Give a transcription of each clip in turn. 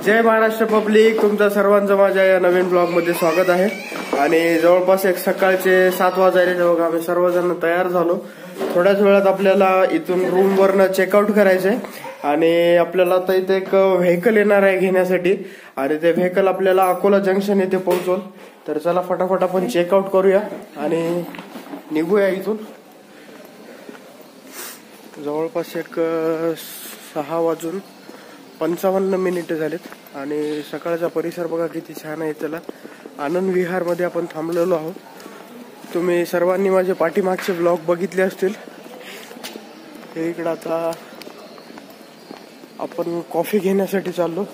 जय Maharashtra public, तुमचं सर्वांचं माझ्या या नवीन ब्लॉगमध्ये स्वागत आहे। आणि जवळपास एक सकाळचे 7 वाजले तेव्हा आम्ही सर्वजण तयार झालो। थोड्याच वेळात आपल्याला इथून रूमवरनं चेकआउट करायचंय आणि आपल्याला आता इथे एक व्हेकल येणार आहे घेण्यासाठी आणि ते व्हेकल आपल्याला अकोला जंक्शन येथे पोहोचवल। तर चला फटाफट आपण चेकआउट करूया आणि निघूया इथून। जवळपास एक 6:55 झालेत आणि सकाळचा परिसर बघा किती छान आहे। त्याला आनंद विहार मध्ये आपण थांबलेलो आहोत। तुम्ही सर्वांनी माझे पाठीमागचे ब्लॉग बघितले असतील। इकडे आता आपण कॉफी घेण्यासाठी चाललो।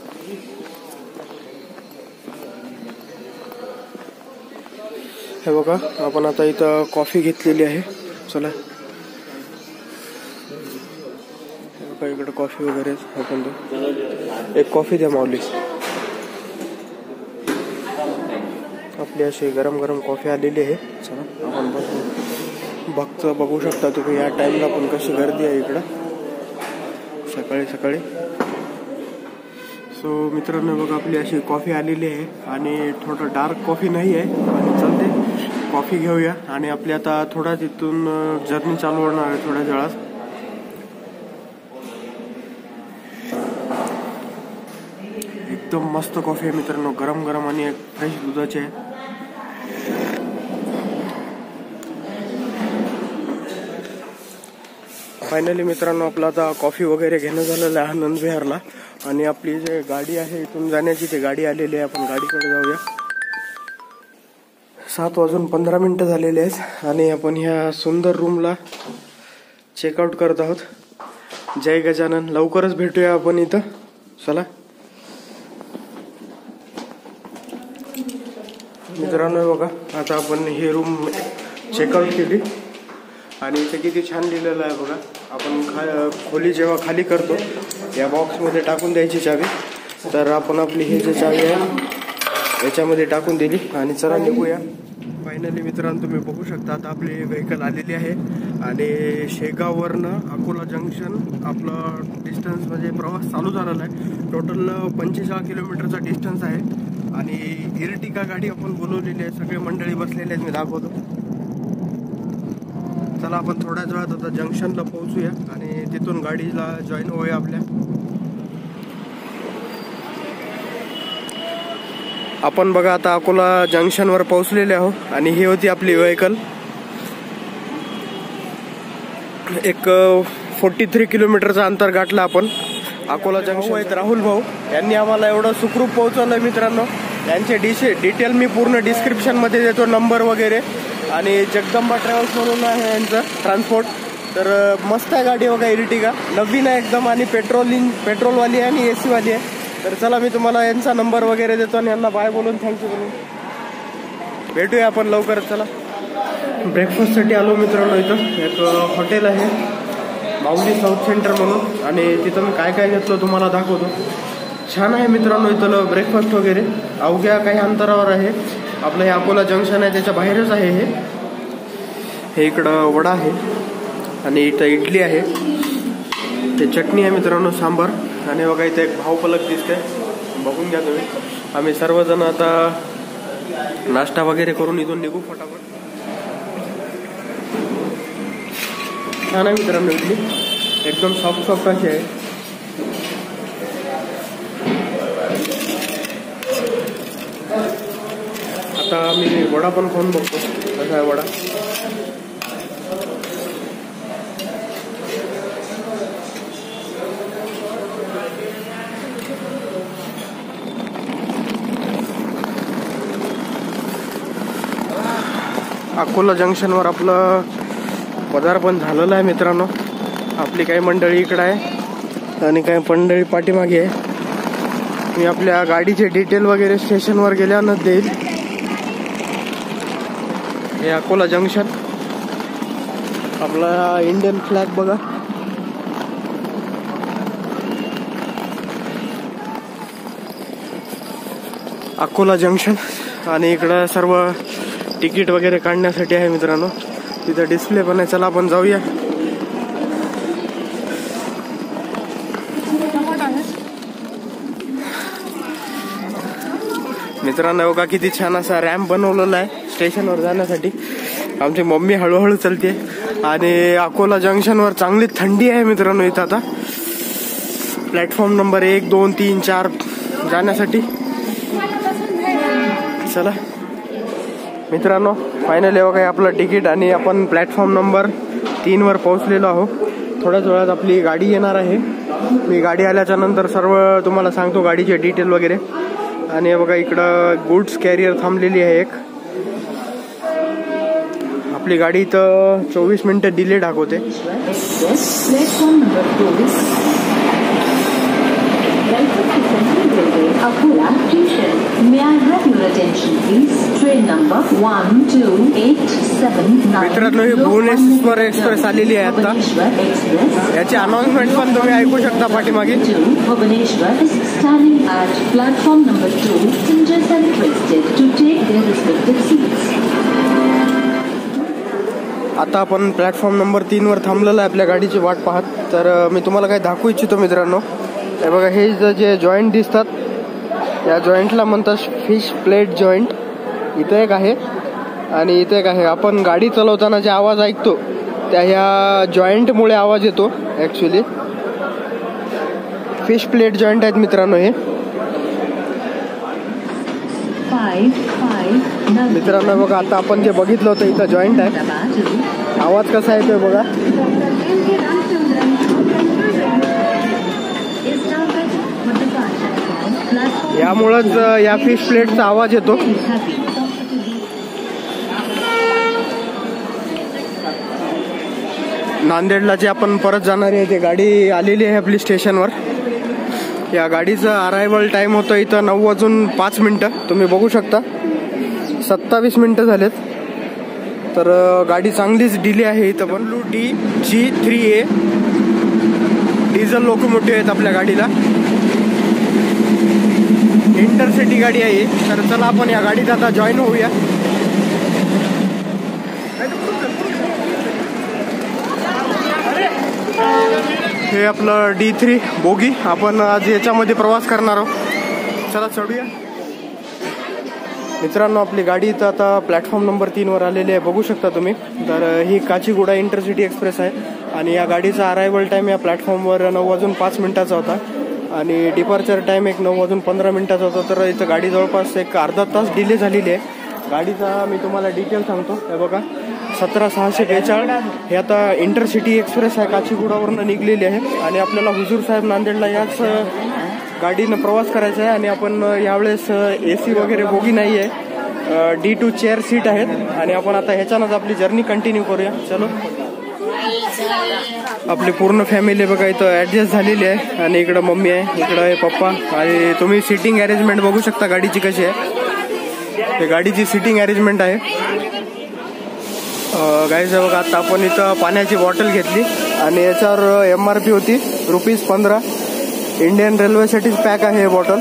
हे बघा आपण आता इथं कॉफी घेतलेली आहे। चला इकडे कॉफी वगैरे आपण एक कॉफी द्या माऊली। आपली अशी गरम गरम कॉफी आलेली आहे। चला आपण बघू शकता तुम्ही या टाइमला पण कशी गर्दी आहे इकडं सकाळी सकाळी। सो मित्रांनो बघा आपली अशी कॉफी आलेली आहे आणि थोडं डार्क कॉफी नाही आहे पण चालते। कॉफी घेऊया आणि आपली आता थोडा तिथून जर्नी चालू होणार आहे थोड्या वेळात। एकदम मस्त कॉफी आहे मित्रांनो, गरम गरम आणि फ्रेश दुधाची आहे। फायनली मित्रांनो आपला आता कॉफी वगैरे घेणं झालेलं आहे आनंद विहारला आणि आपली जे गाडी आहे इथून जाण्याची ती गाडी आलेली आहे। आपण गाडीकडे जाऊया। 7:15 झालेले आहेत आणि आपण ह्या सुंदर रूमला चेकआउट करत आहोत। जय गजानन, लवकरच भेटूया आपण इथं। चला मित्रांनो बघा आता आपण ही रूम चेकआउट केली आणि इथे किती छान लिहिलेलं आहे बघा। आपण खोली जेव्हा खाली करतो या बॉक्स मध्ये टाकून द्यायची चावी। तर आपण आपली ही जी चावी आहे याच्यामध्ये टाकून दिली आणि चला निघूया। फायनली मित्रांनो तुम्ही बघू शकता आता आपली व्हेकल आलेली आहे आणि शेगाववरनं अकोला जंक्शन आपलं डिस्टन्स म्हणजे प्रवास चालू झालेला आहे। टोटल 45 किलोमीटरचा डिस्टन्स आहे आणि इर्टिगा गाडी आपण बोलवलेली आहे। सगळे मंडळी बसलेले आहेत, मी दाखवतो। चला आपण थोड्याच वेळात आता जंक्शनला पोहोचूया आणि तिथून गाडीला जॉईन होऊया आपल्या। आपण बघा आता अकोला जंक्शनवर पोहोचलेले आहोत आणि ही होती आपली व्हेकल। एक 43 किलोमीटरचा अंतर गाठला आपण अकोला जंक्शन आहेत। राहुल भाऊ यांनी आम्हाला एवढं सुखरूप पोहोचवलंय मित्रांनो। यांचे डिटेल मी पूर्ण डिस्क्रिप्शन मध्ये देतो, नंबर वगैरे। आणि जगदंबा ट्रॅव्हल्स म्हणून आहे यांचं ट्रान्सपोर्ट। तर मस्त आहे गाडी बघा, इर्टिगा नवीन आहे एकदम आणि पेट्रोलवाली आहे आणि AC वाली आहे। तर चला मी तुम्हाला यांचा नंबर वगैरे देतो आणि यांना बाय बोलून थँक्यू बोलून भेटूया आपण लवकरच। चला ब्रेकफास्टसाठी आलो मित्रांनो। इथं एक हॉटेल आहे माऊली साऊथ सेंटर म्हणून आणि तिथं मी काय काय घेतलं तुम्हाला दाखवतो। छान आहे मित्रांनो इथलं ब्रेकफास्ट वगैरे। अवघ्या काही अंतरावर आहे आपलं हे अकोला जंक्शन आहे त्याच्या बाहेरच आहे हे इकडं वडा आहे आणि इथं इडली आहे, ते चटणी आहे मित्रांनो, सांबार आणि बघा इथे एक भावफलक दिसते, बघून घ्या तुम्ही। आम्ही सर्वजण आता नाश्ता वगैरे करून इथून निघू फटाफट। छान आहे मित्रांनो इडली, एकदम सॉफ्ट अशी आहे। आता मी वडा पण खाऊन बघतो कसा आहे वडा। अकोला जंक्शनवर आपलं पदार्पण झालेलं आहे मित्रांनो। आपली काही मंडळी इकडे आहे आणि काही मंडळी पाठीमागे आहे। मी आपल्या गाडीचे डिटेल वगैरे स्टेशनवर गेल्यानंतर देईल। हे अकोला जंक्शन, आपला इंडियन फ्लॅग बघा। अकोला जंक्शन आणि इकडं सर्व तिकीट वगैरे काढण्यासाठी आहे मित्रांनो। तिथं डिस्प्ले पण आहे। चला आपण जाऊया। मित्रांनो बघा किती छान असा रॅम्प बनवलेला आहे स्टेशनवर जाण्यासाठी. आमची मम्मी हळूहळू चलते आणि अकोला जंक्शनवर चांगली थंडी आहे मित्रांनो. इथं आता प्लॅटफॉर्म नंबर 1, 2, 3, 4 जाण्यासाठी. चला मित्रांनो, फायनली बघा आपलं तिकीट आणि आपण प्लॅटफॉर्म नंबर 3 वर पोहोचलेलो आहोत. थोड्याच वेळात आपली गाडी येणार आहे. मी गाडी आल्याच्या नंतर सर्व तुम्हाला सांगतो गाडीचे डिटेल वगैरे. आणि बघा इकडं गुड्स कॅरियर थांबलेली आहे एक. आपली गाडी इथं 24 मिनिटं डिले दाखवते. Akola Station. May I have your attention, please? Train number 12879. मित्रांनो, ही भुवनेश्वर एक्सप्रेस आलेली आहे आता. याची अनाउन्समेंट पण तुम्ही ऐकू शकता पाठीमागे. Bhubaneswar is standing at platform number 2. Passengers are requested to take their respective seats. आता आपण प्लॅटफॉर्म नंबर 3 वर थांबलेलं आहे आपल्या गाडीची वाट पाहत. तर मी तुम्हाला काही दाखवू इच्छितो मित्रांनो. हे बघा, हे जे जॉईंट दिसतात या जॉईंटला म्हणतात फिश प्लेट जॉईंट. इथं एक आहे आणि इथं एक आहे. आपण गाडी चालवताना जे आवाज ऐकतो त्या ह्या जॉईंटमुळे आवाज येतो. ॲक्च्युली फिश प्लेट जॉईंट आहेत मित्रांनो हे. मित्रांनो बघा, आता आपण जे बघितलं होतं इथं जॉईंट आहे. आवाज कसा येतोय बघा. यामुळंच या फिश प्लेटचा आवाज येतो. नांदेडला जे आपण परत जाणार आहे ते गाडी आलेली आहे आपली स्टेशनवर. या गाडीचं अरायवल टाइम होतं इथं 9:05. तुम्ही बघू शकता 27 मिनिटं झालेत. तर गाडी चांगलीच डिले आहे इथं पण. DG3A डिझेल लोकोमोटिव्ह आहेत आपल्या गाडीला. इंटरसिटी गाडी आहे. तर चला आपण या गाडीत आता जॉईन होऊया. हे आपलं D3 बोगी. आपण आज याच्यामध्ये प्रवास करणार आहोत. चला चढूया मित्रांनो. आपली गाडी इथं आता प्लॅटफॉर्म नंबर 3 वर आलेली आहे, बघू शकता तुम्ही. तर ही काचीगुडा इंटरसिटी एक्सप्रेस आहे आणि या गाडीचा अरायवल टाइम या प्लॅटफॉर्मवर 9:05 होता आणि डिपार्चर टाइम एक 9:15 होता. तर इथं गाडी जवळपास एक अर्धा तास डिले झालेली आहे. गाडीचा मी तुम्हाला डिटेल सांगतो. हे बघा 17642 हे आता इंटरसिटी एक्सप्रेस आहे, काचीगुडावरनं निघलेली आहे आणि आपल्याला हुजूर साहेब नांदेडला याच गाडीनं प्रवास करायचा आहे. आणि आपण यावेळेस AC वगैरे बोगी नाही आहे, D2 चेअर सीट आहेत आणि आपण आता ह्याच्यानंच आपली जर्नी कंटिन्यू करूया. चलो, आपली पूर्ण फॅमिली बघा इथं ऍडजस्ट झालेली आहे आणि इकडं मम्मी आहे, इकडं आहे पप्पा. आणि तुम्ही सिटिंग अरेंजमेंट बघू शकता गाडीची कशी आहे. हे गाडीची सिटिंग अरेंजमेंट आहे गाईज. बघा आता आपण इथं पाण्याची बॉटल घेतली आणि याच्यावर MRP होती ₹15. इंडियन रेल्वेसाठीच पॅक आहे हे बॉटल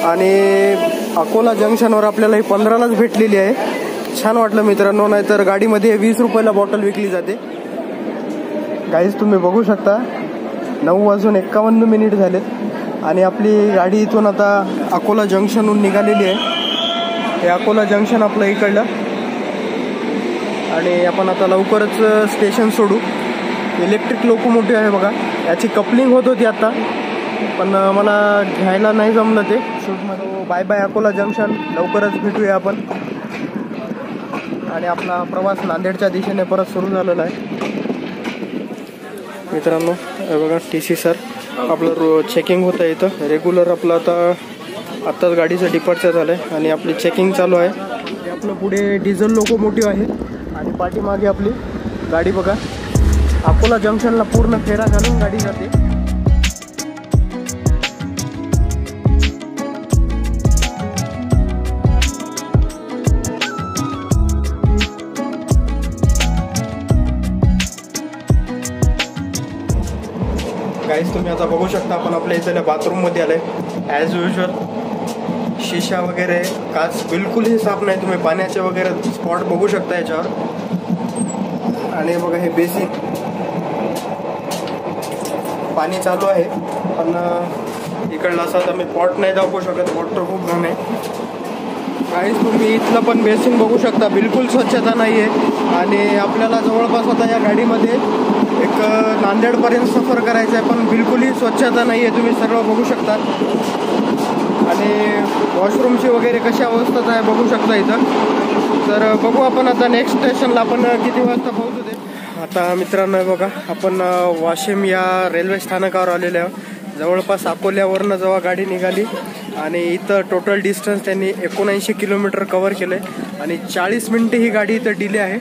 आणि अकोला जंक्शनवर आपल्याला ही 15लाच भेटलेली आहे. छान वाटलं मित्रांनो. नाहीतर गाडीमध्ये 20 रुपयाला बॉटल विकली जाते. गाईज तुम्ही बघू शकता 9:51 झालेत आणि आपली गाडी इथून आता अकोला जंक्शनहून निघालेली आहे. हे अकोला जंक्शन आपलं इकडलं आणि आपण आता लवकरच स्टेशन सोडू. इलेक्ट्रिक लोकोमोटिव्ह आहे बघा. याची कपलिंग होत होती आता, पण मला घ्यायला नाही जमलं ते शूटमध्ये. Bye bye Akola junction. लवकरच भेटूया आपण. आणि आपला प्रवास नांदेडच्या दिशेने परत सुरू झालेला आहे मित्रांनो. बघा TC सर आपलं चेकिंग होतं इथं रेग्युलर. आपलं आत्ताच गाडीचं डिपार्चर झालं आहे आणि आपली चेकिंग चालू आहे. आपलं पुढे डिझेल लोकोमोटिव्ह आहे आणि पाठीमागे आपली गाडी बघा. अकोला जंक्शनला पूर्ण फेरा घालून गाडी जाते. गाईज तुम्ही आता बघू शकता आपण आपल्या इथल्या बाथरूममध्ये आले. ॲज युजल शिशा वगैरे काच बिलकुलही साफ नाही. तुम्ही पाण्याचे वगैरे स्पॉट बघू शकता याच्यावर. आणि बघा हे बेसिक पाणी चालू आहे, पण इकडला असा तर मी पॉट नाही दाखवू शकत. वॉटर खूप घाण आहे. काहीच तुम्ही इथलं पण बेसिन बघू शकता, बिलकुल स्वच्छता नाही आहे. आणि आपल्याला जवळपास आता या गाडीमध्ये एक नांदेडपर्यंत सफर करायचं आहे, पण बिलकुलही स्वच्छता नाही आहे, तुम्ही सर्व बघू शकता. आणि वॉशरूमची वगैरे कशा अवस्थेत आहे बघू शकता इथं. तर बघू आपण आता नेक्स्ट स्टेशनला आपण किती वाजता पोहोचू ते. आता मित्रांनो बघा, आपण वाशिम या रेल्वे स्थानकावर आलेलो आहोत. जवळपास अकोल्यावरनं जेव्हा गाडी निघाली आणि इथं टोटल डिस्टन्स त्यांनी 79 किलोमीटर कव्हर केलं आहे आणि 40 मिनिटे ही गाडी इथं डिले आहे.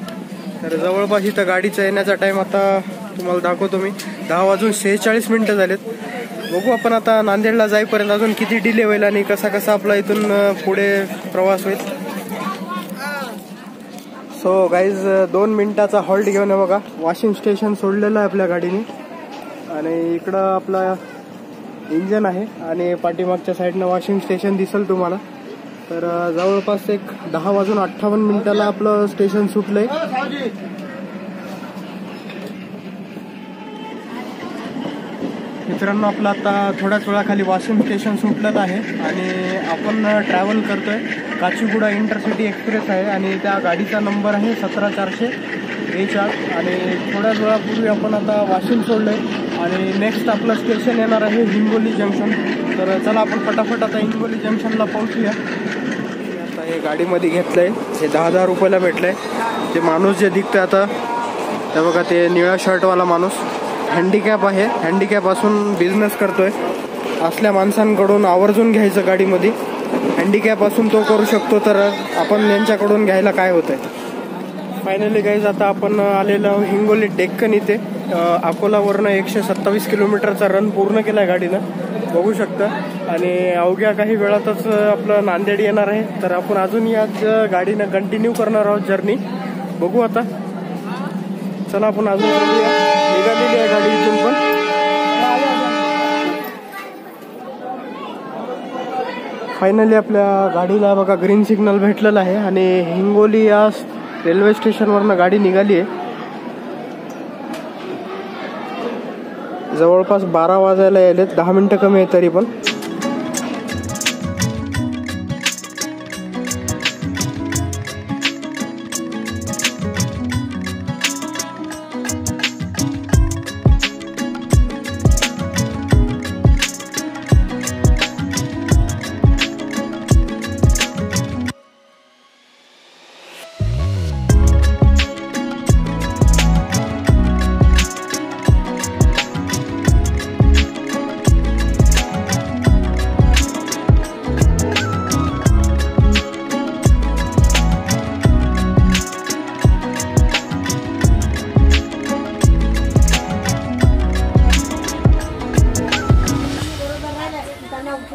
तर जवळपास इथं गाडीचा येण्याचा टाईम आता तुम्हाला दाखवतो मी, 10:46 झालेत. बघू आपण आता नांदेडला जाईपर्यंत अजून किती डिले होईल आणि कसा आपला इथून पुढे प्रवास होईल. सो गाईज 2 मिनिटाचा हॉल्ट घेऊन बघा, वाशिम स्टेशन सोडलेलं आहे आपल्या गाडीने. आणि इकडं आपला इंजन आहे आणि पाठीमागच्या साईडनं वाशिम स्टेशन दिसेल तुम्हाला. तर जवळपास एक 10:58 आपलं स्टेशन सुटलंय. मित्रांनो आपलं आता थोड्याच वेळाखाली वाशिम स्टेशन सुटलेलं आहे आणि आपण ट्रॅव्हल करतोय काचीगुडा इंटरसिटी एक्सप्रेस आहे आणि त्या गाडीचा नंबर आहे 17442. आणि थोड्याच वेळापूर्वी आपण आता वाशिम सोडलंय आणि नेक्स्ट आपलं स्टेशन येणार आहे हिंगोली जंक्शन. तर चला आपण फटाफट आता हिंगोली जंक्शनला पोहोचूया. आता हे गाडीमध्ये घेतलंय, हे 10,000 रुपयाला भेटलंय. ते माणूस जे दिसतंय आता ते बघा, ते निळ्या शर्टवाला माणूस हँडिकॅप आहे, हँडिकॅप असून बिझनेस करतोय. असल्या माणसांकडून आवर्जून घ्यायचं गाडीमध्ये, हँडिकॅप असून तो करू शकतो, तर आपण यांच्याकडून घ्यायला काय होतंय. फायनली गाईज आता आपण आलेलो हिंगोली डेक्कन इथे. अकोलावरनं 127 किलोमीटरचा रन पूर्ण केला आहे गाडीनं, बघू शकता. आणि अवघ्या काही वेळातच आपलं नांदेड येणार आहे. तर आपण अजून याच गाडीनं कंटिन्यू करणार आहोत जर्नी. बघू आता, चला आपण अजून निघालेली आहे गाडी इथून पण. फायनली आपल्या गाडीला बघा ग्रीन सिग्नल भेटलेला आहे आणि हिंगोली या रेल्वे स्टेशनवरनं गाडी निघाली आहे. जवळपास 12 वाजायला यायलेत, 10 मिनिटं कमी आहे तरी पण.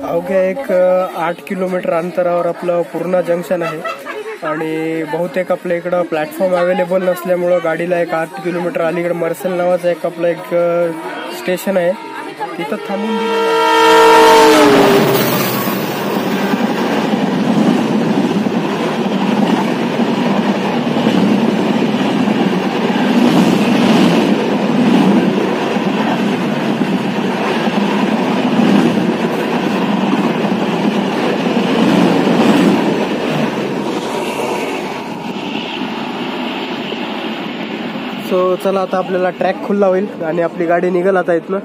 अवघ्या एक 8 किलोमीटर अंतरावर आपलं पूर्णा जंक्शन आहे आणि बहुतेक आपल्या इकडं प्लॅटफॉर्म अवेलेबल नसल्यामुळं गाडीला एक 8 किलोमीटर अलीकडे मर्सेल नावाचं एक आपलं एक स्टेशन आहे, तिथं थांबून चला आता आपल्याला ट्रॅक खुल्ला होईल आणि आपली गाडी निघेल आता इथनं.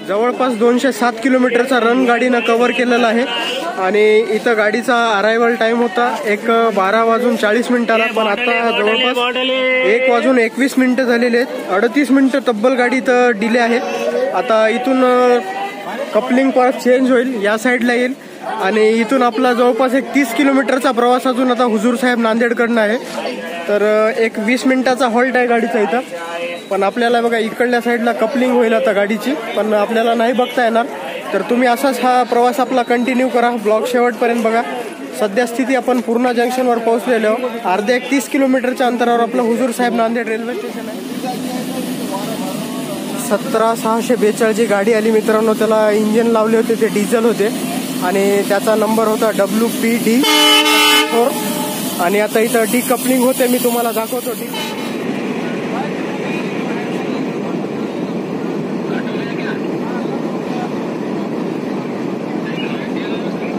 जवळपास 207 किलोमीटरचा रन गाडीनं कव्हर केलेला आहे आणि इथं गाडीचा अरायव्हल टाइम होता एक 12:40 पण आता जवळपास 1:21 झालेले आहेत. 38 मिनिटं तब्बल गाडी इथं डिले आहे. आता इथून कपलिंग पार्ट चेंज होईल, या साईडला येईल आणि इथून आपला जवळपास एक 30 किलोमीटरचा प्रवास अजून आता हुजूर साहेब नांदेडकडनं आहे. तर एक 20 मिनिटाचा हॉल्ट आहे गाडीचा इथं. पण आपल्याला बघा इकडल्या साईडला कपलिंग होईल आता गाडीची, पण आपल्याला नाही बघता येणार. तर तुम्ही असाच हा प्रवास आपला कंटिन्यू करा, ब्लॉग शेवटपर्यंत बघा. सध्या स्थिती आपण पूर्णा जंक्शनवर पोहोचलेलो आहोत. अर्ध्या 30 किलोमीटरच्या अंतरावर आपलं हुजूर साहेब नांदेड रेल्वे स्टेशन आहे. 17642 गाडी आली मित्रांनो. त्याला इंजिन लावले होते, ते डिझेल होते आणि त्याचा नंबर होता WPD4. आणि आता इथं डिकपलिंग होते, मी तुम्हाला दाखवतो.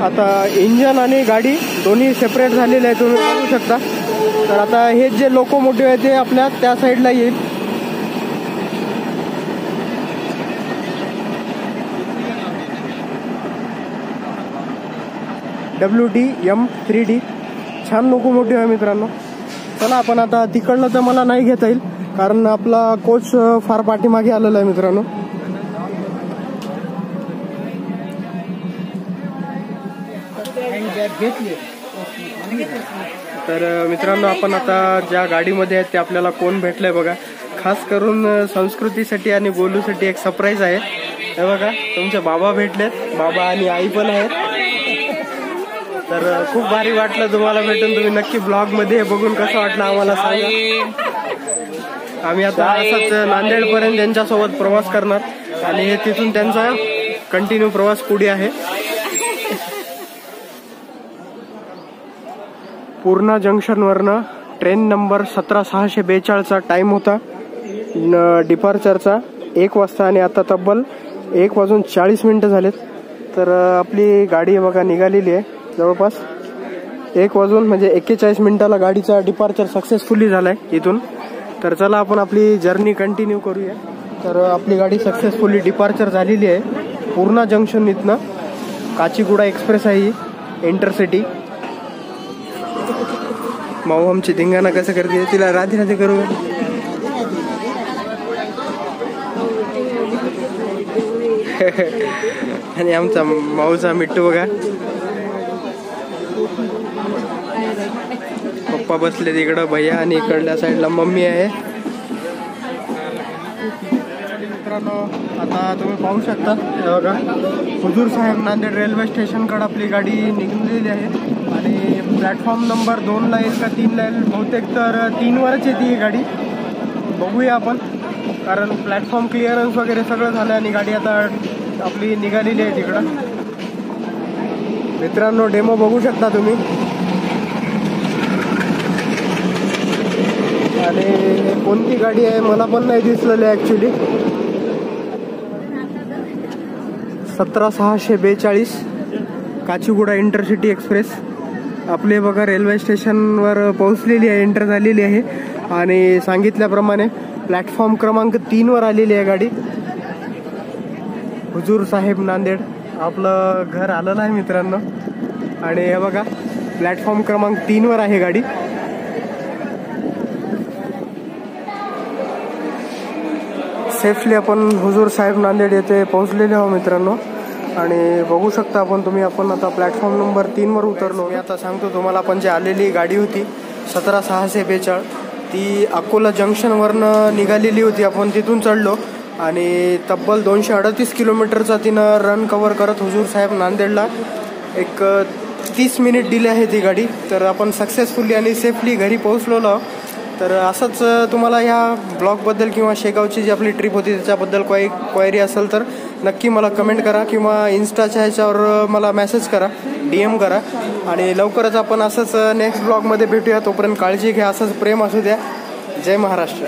आता इंजन आणि गाडी दोन्ही सेपरेट झालेले आहे, तुम्ही बघू शकता. तर आता हे जे लोकोमोटिव्ह आहे ते आपल्या त्या साईडला येईल. WD-M3D छान लोकोमोटिव्ह आहे मित्रांनो. चला आपण आता तिकडलं तर मला नाही घेता येईल कारण आपला कोच फार पाठीमागे आलेला आहे मित्रांनो. तर मित्रांनो आपण आता ज्या गाडीमध्ये आहेत ते आपल्याला कोण भेटलंय बघा. खास करून संस्कृतीसाठी आणि गोलूसाठी एक सरप्राईज आहे. हे बघा तुमचे बाबा भेटलेत, बाबा आणि आई पण आहेत. तर खूप भारी वाटलं तुम्हाला भेटून. तुम्ही नक्की ब्लॉग मध्ये बघून कसं वाटलं आम्हाला सांगा. आम्ही आता असंच नांदेड पर्यंत त्यांच्यासोबत प्रवास करणार आणि तिथून त्यांचा कंटिन्यू प्रवास पुढे आहे. पूर्णा जंक्शनवरनं ट्रेन नंबर 17642चा टाइम होता डिपार्चरचा 1 वाजता आणि आता तब्बल 1:40 झालेत. तर आपली गाडी बघा निघालेली आहे. जवळपास 1:41 गाडीचा डिपार्चर सक्सेसफुली झालाय इथून. तर चला आपण आपली जर्नी कंटिन्यू करूया. तर आपली गाडी सक्सेसफुली डिपार्चर झालेली आहे पूर्णा जंक्शन इथनं. काचीगुडा एक्सप्रेस आहे ही इंटरसिटी. माऊ आमची धिंगाणा कसं करते, तिला राधी राधी करू. आणि आमचा माऊचा मिट्टू बघा, पप्पा बसले तिकडं भैया आणि इकडल्या साईडला मम्मी आहे. मित्रांनो आता तुम्ही पाहू शकता बघा हुजूर साहेब नांदेड रेल्वे स्टेशनकडे आपली गाडी निघलेली आहे आणि प्लॅटफॉर्म नंबर 2ला येईल का 3ला येईल, बहुतेक तर 3वरच येते ही गाडी. बघूया आपण कारण प्लॅटफॉर्म क्लिअरन्स वगैरे सगळं झालं आणि गाडी आता आपली निघालेली आहे तिकडं. मित्रांनो डेमो बघू शकता तुम्ही. आणि कोणती गाडी आहे मला पण नाही दिसलेली ॲक्च्युली. 17642 काचीगुडा इंटरसिटी एक्सप्रेस आपले बघा रेल्वे स्टेशनवर पोहोचलेली आहे, एंटर झालेली आहे आणि सांगितल्याप्रमाणे प्लॅटफॉर्म क्रमांक 3वर आलेली आहे गाडी. हुजूर साहेब नांदेड आपलं घर आलेलं आहे मित्रांनो. आणि हे बघा प्लॅटफॉर्म क्रमांक 3वर आहे गाडी. सेफली आपण हुजूर साहेब नांदेड येथे पोहोचलेले आहोत मित्रांनो. आणि बघू शकता आपण आता प्लॅटफॉर्म नंबर 3वर उतरलो. मी आता सांगतो तुम्हाला आपण जी आलेली गाडी होती 17642 ती अकोला जंक्शनवरनं निघालेली होती. आपण तिथून चढलो आणि तब्बल 238 किलोमीटरचा तिनं रन कव्हर करत हुजूर साहेब नांदेडला एक 30 मिनिट डिले आहे ती गाडी. तर आपण सक्सेसफुली आणि सेफली घरी पोहोचलेलो आहोत. तर असंच तुम्हाला ह्या ब्लॉगबद्दल किंवा शेगावची जी आपली ट्रिप होती त्याच्याबद्दल काही क्वायरी असेल तर नक्की मला कमेंट करा किंवा इन्स्टाच्या ह्याच्यावर मला मेसेज करा, DM करा. आणि लवकरच आपण असंच नेक्स्ट ब्लॉगमध्ये भेटूया. तोपर्यंत काळजी घ्या, असंच प्रेम असू द्या. जय महाराष्ट्र.